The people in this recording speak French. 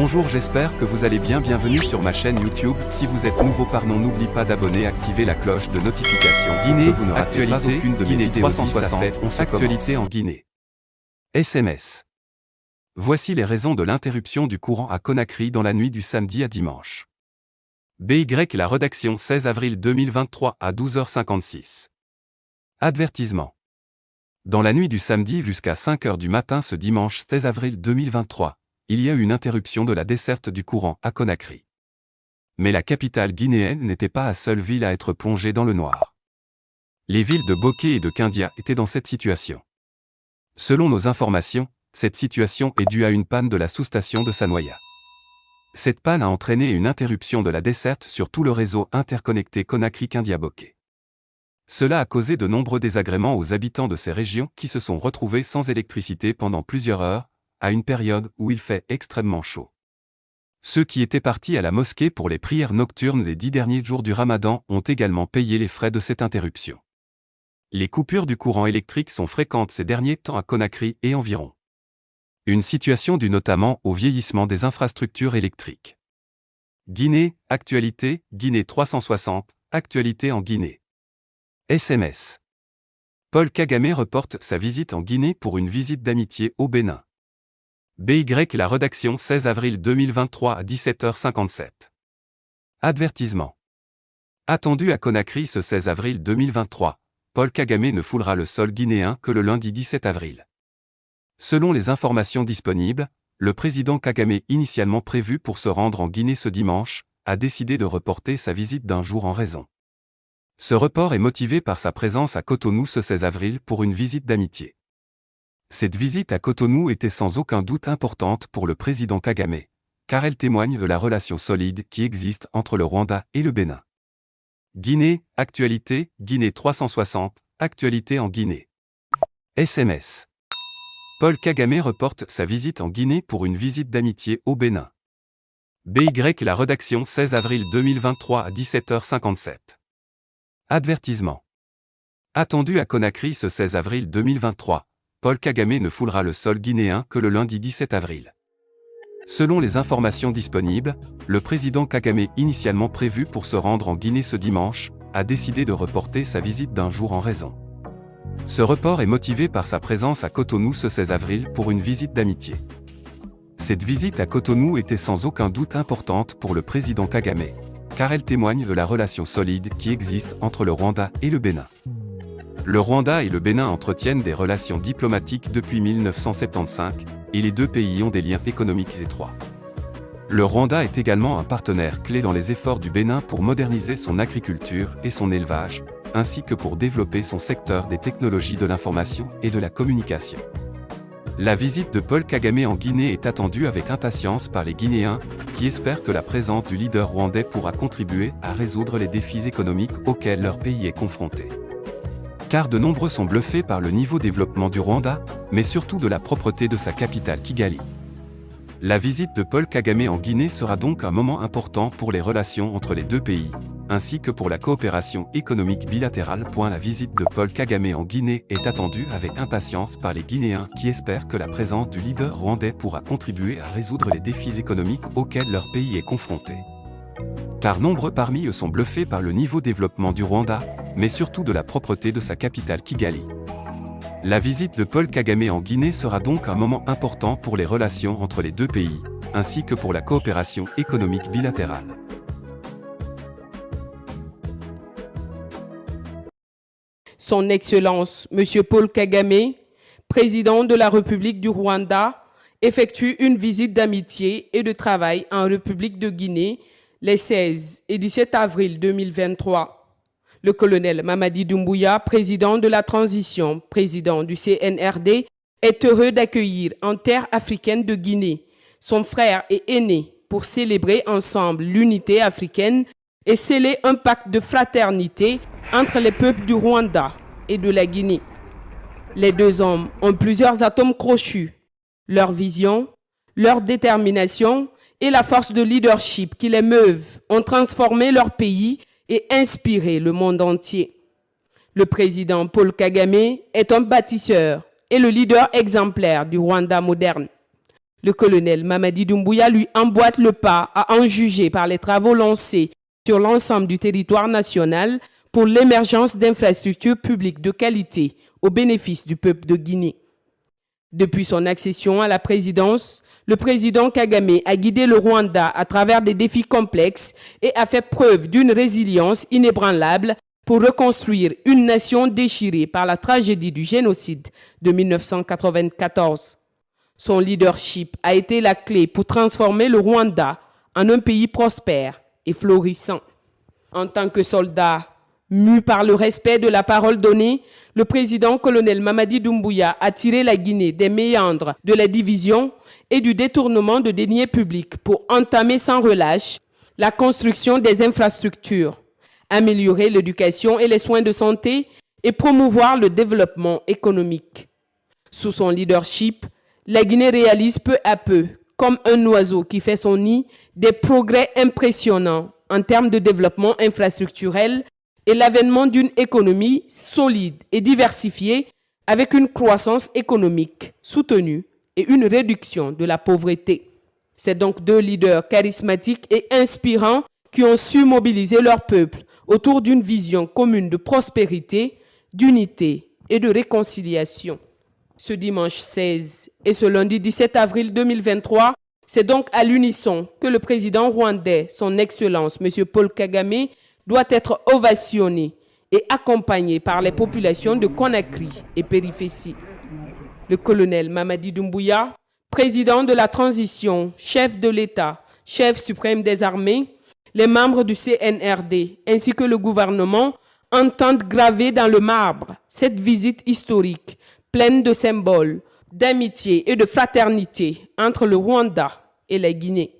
Bonjour, j'espère que vous allez bien. Bienvenue sur ma chaîne YouTube. Si vous êtes nouveau, n'oublie pas d'abonner, activer la cloche de notification. Guinée, vous ne ratez pas aucune de mes vidéos. 360, actualité en Guinée. SMS. Voici les raisons de l'interruption du courant à Conakry dans la nuit du samedi à dimanche. BY, la rédaction 16 avril 2023 à 12h56. Avertissement. Dans la nuit du samedi jusqu'à 5h du matin ce dimanche 16 avril 2023, il y a eu une interruption de la desserte du courant à Conakry. Mais la capitale guinéenne n'était pas la seule ville à être plongée dans le noir. Les villes de Boké et de Kindia étaient dans cette situation. Selon nos informations, cette situation est due à une panne de la sous-station de Sanoya. Cette panne a entraîné une interruption de la desserte sur tout le réseau interconnecté Conakry-Kindia-Boké. Cela a causé de nombreux désagréments aux habitants de ces régions qui se sont retrouvés sans électricité pendant plusieurs heures, à une période où il fait extrêmement chaud. Ceux qui étaient partis à la mosquée pour les prières nocturnes les 10 derniers jours du Ramadan ont également payé les frais de cette interruption. Les coupures du courant électrique sont fréquentes ces derniers temps à Conakry et environ. Une situation due notamment au vieillissement des infrastructures électriques. Guinée, actualité, Guinée 360, actualité en Guinée. SMS. Paul Kagame reporte sa visite en Guinée pour une visite d'amitié au Bénin. BY, la rédaction 16 avril 2023 à 17h57. Avertissement. Attendu à Conakry ce 16 avril 2023, Paul Kagame ne foulera le sol guinéen que le lundi 17 avril. Selon les informations disponibles, le président Kagame, initialement prévu pour se rendre en Guinée ce dimanche, a décidé de reporter sa visite d'un jour en raison. Ce report est motivé par sa présence à Cotonou ce 16 avril pour une visite d'amitié. Cette visite à Cotonou était sans aucun doute importante pour le président Kagame, car elle témoigne de la relation solide qui existe entre le Rwanda et le Bénin. Guinée, actualité, Guinée 360, actualité en Guinée. SMS. Paul Kagame reporte sa visite en Guinée pour une visite d'amitié au Bénin. BY, la rédaction 16 avril 2023 à 17h57. Avertissement. Attendu à Conakry ce 16 avril 2023, Paul Kagame ne foulera le sol guinéen que le lundi 17 avril. Selon les informations disponibles, le président Kagame, initialement prévu pour se rendre en Guinée ce dimanche, a décidé de reporter sa visite d'un jour en raison. Ce report est motivé par sa présence à Cotonou ce 16 avril pour une visite d'amitié. Cette visite à Cotonou était sans aucun doute importante pour le président Kagame, car elle témoigne de la relation solide qui existe entre le Rwanda et le Bénin. Le Rwanda et le Bénin entretiennent des relations diplomatiques depuis 1975, et les deux pays ont des liens économiques étroits. Le Rwanda est également un partenaire clé dans les efforts du Bénin pour moderniser son agriculture et son élevage, ainsi que pour développer son secteur des technologies de l'information et de la communication. La visite de Paul Kagame en Guinée est attendue avec impatience par les Guinéens, qui espèrent que la présence du leader rwandais pourra contribuer à résoudre les défis économiques auxquels leur pays est confronté. Car de nombreux sont bluffés par le niveau de développement du Rwanda, mais surtout de la propreté de sa capitale Kigali. La visite de Paul Kagame en Guinée sera donc un moment important pour les relations entre les deux pays, ainsi que pour la coopération économique bilatérale. La visite de Paul Kagame en Guinée est attendue avec impatience par les Guinéens qui espèrent que la présence du leader rwandais pourra contribuer à résoudre les défis économiques auxquels leur pays est confronté. Car nombreux parmi eux sont bluffés par le niveau de développement du Rwanda, mais surtout de la propreté de sa capitale Kigali. La visite de Paul Kagame en Guinée sera donc un moment important pour les relations entre les deux pays, ainsi que pour la coopération économique bilatérale. Son Excellence, M. Paul Kagame, président de la République du Rwanda, effectue une visite d'amitié et de travail en République de Guinée les 16 et 17 avril 2023. Le colonel Mamadi Doumbouya, président de la transition, président du CNRD, est heureux d'accueillir en terre africaine de Guinée son frère et aîné pour célébrer ensemble l'unité africaine et sceller un pacte de fraternité entre les peuples du Rwanda et de la Guinée. Les deux hommes ont plusieurs atomes crochus. Leur vision, leur détermination et la force de leadership qui les meuvent ont transformé leur pays et inspiré le monde entier. Le président Paul Kagame est un bâtisseur et le leader exemplaire du Rwanda moderne. Le colonel Mamadi Doumbouya lui emboîte le pas à en juger par les travaux lancés sur l'ensemble du territoire national pour l'émergence d'infrastructures publiques de qualité au bénéfice du peuple de Guinée. Depuis son accession à la présidence, le président Kagame a guidé le Rwanda à travers des défis complexes et a fait preuve d'une résilience inébranlable pour reconstruire une nation déchirée par la tragédie du génocide de 1994. Son leadership a été la clé pour transformer le Rwanda en un pays prospère et florissant. En tant que soldat, mu par le respect de la parole donnée, le président colonel Mamadi Doumbouya a tiré la Guinée des méandres de la division et du détournement de deniers publics pour entamer sans relâche la construction des infrastructures, améliorer l'éducation et les soins de santé et promouvoir le développement économique. Sous son leadership, la Guinée réalise peu à peu, comme un oiseau qui fait son nid, des progrès impressionnants en termes de développement infrastructurel et l'avènement d'une économie solide et diversifiée avec une croissance économique soutenue et une réduction de la pauvreté. C'est donc deux leaders charismatiques et inspirants qui ont su mobiliser leur peuple autour d'une vision commune de prospérité, d'unité et de réconciliation. Ce dimanche 16 et ce lundi 17 avril 2023, c'est donc à l'unisson que le président rwandais, son Excellence, M. Paul Kagame, doit être ovationné et accompagné par les populations de Conakry et périphétie. Le colonel Mamadi Doumbouya, président de la transition, chef de l'État, chef suprême des armées, les membres du CNRD ainsi que le gouvernement entendent graver dans le marbre cette visite historique pleine de symboles, d'amitié et de fraternité entre le Rwanda et la Guinée.